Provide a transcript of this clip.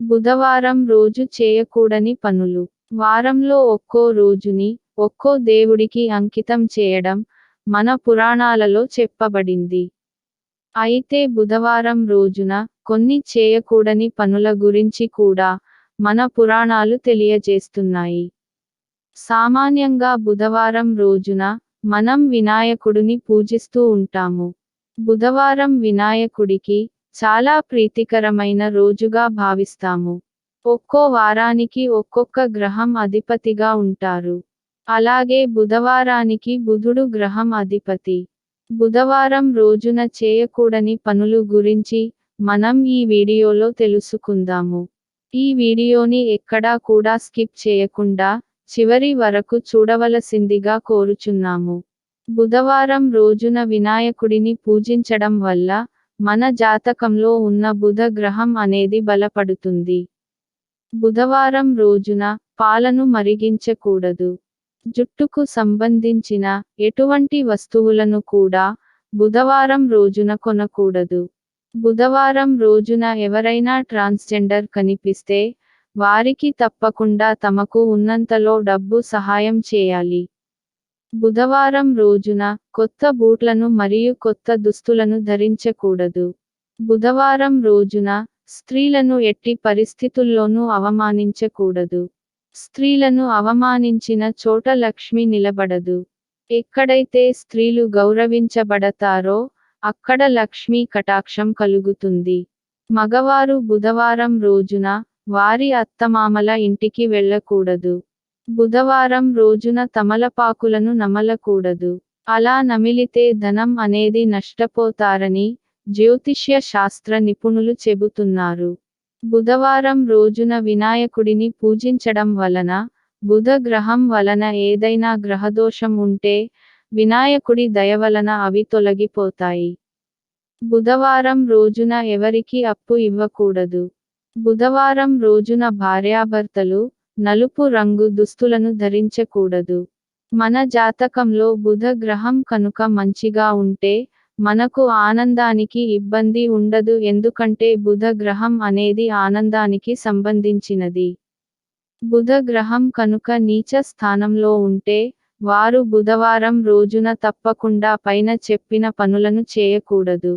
బుధవారం రోజు చేయకూడని పనులు. వారంలో ఒక్కో రోజుని, ఒక్కో దేవుడికి అంకితం చేయడం, మన పురాణాలలో చెప్పబడింది. అయితే బుధవారం రోజున, కొన్ని చేయకూడని పనుల గురించి కూడా, మన పురాణాలు తెలియజేస్తున్నాయి. సామాన్యంగా బుధవారం రోజున, మనం వినాయకుడిని పూజిస్తూ ఉంటాము. బుధవారం వినాయకుడికి, చాలా ప్రీతికరమైన రోజుగా భావిస్తాము. ఒక్కో వారానికి ఒక్కొక్క గ్రహం అధిపతిగా ఉంటారు. అలాగే బుధవారానికి బుధుడు గ్రహం అధిపతి. బుధవారం రోజున చేయకూడని పనులు గురించి, మనం ఈ వీడియోలో తెలుసుకుందాము. ఈ వీడియోని ఎక్కడా కూడా స్కిప్ చేయకుండా, చివరి వరకు చూడవలసిందిగా కోరుచున్నాము. బుధవారం రోజున వినాయకుడిని పూజించడం వల్ల, మన జాతకంలో ఉన్న బుధ గ్రహం అనేది బలపడుతుంది. బుధవారం రోజున, పాలను మరిగించకూడదు. జుట్టుకు సంబంధించిన, ఎటువంటి వస్తువులను కూడా, బుధవారం రోజున కొనకూడదు. బుధవారం రోజున ఎవరైనా ట్రాన్స్జెండర్ కనిపిస్తే, వారికి తప్పకుండా తమకు ఉన్నంతలో డబ్బు సహాయం చేయాలి. బుధవారం రోజున, కొత్త బూట్లను మరియు కొత్త దుస్తులను ధరించకూడదు. బుధవారం రోజున, స్త్రీలను ఎట్టి పరిస్థితుల్లోనూ అవమానించకూడదు. స్త్రీలను అవమానించిన చోట లక్ష్మి నిలబడదు. ఎక్కడైతే స్త్రీలు గౌరవించబడతారో, అక్కడ లక్ష్మీ కటాక్షం కలుగుతుంది. మగవారు బుధవారం రోజున, వారి అత్తమామల ఇంటికి వెళ్ళకూడదు. బుధవారం రోజున తమలపాకులను నమలకూడదు. అలా నమిలితే ధనం అనేది నష్టపోతారని, జ్యోతిష్య శాస్త్ర నిపుణులు చెబుతున్నారు. బుధవారం రోజున వినాయకుడిని పూజించడం వలన, బుధ గ్రహం వలన ఏదైనా గ్రహదోషం ఉంటే, వినాయకుడి దయవలన అవి తొలగిపోతాయి. బుధవారం రోజున ఎవరికి అప్పు ఇవ్వకూడదు. బుధవారం రోజున భార్యాభర్తలు, నలుపు రంగు దుస్తులను ధరించకూడదు. మన జాతకంలో బుధ గ్రహం కనుక మంచిగా ఉంటే, మనకు ఆనందానికి ఇబ్బంది ఉండదు ఎందుకంటే బుధ గ్రహం అనేది ఆనందానికి సంబంధించినది. బుధ గ్రహం కనుక నీచ స్థానంలో ఉంటే, వారు బుధవారం రోజున తప్పకుండా పైన చెప్పిన పనులను చేయకూడదు.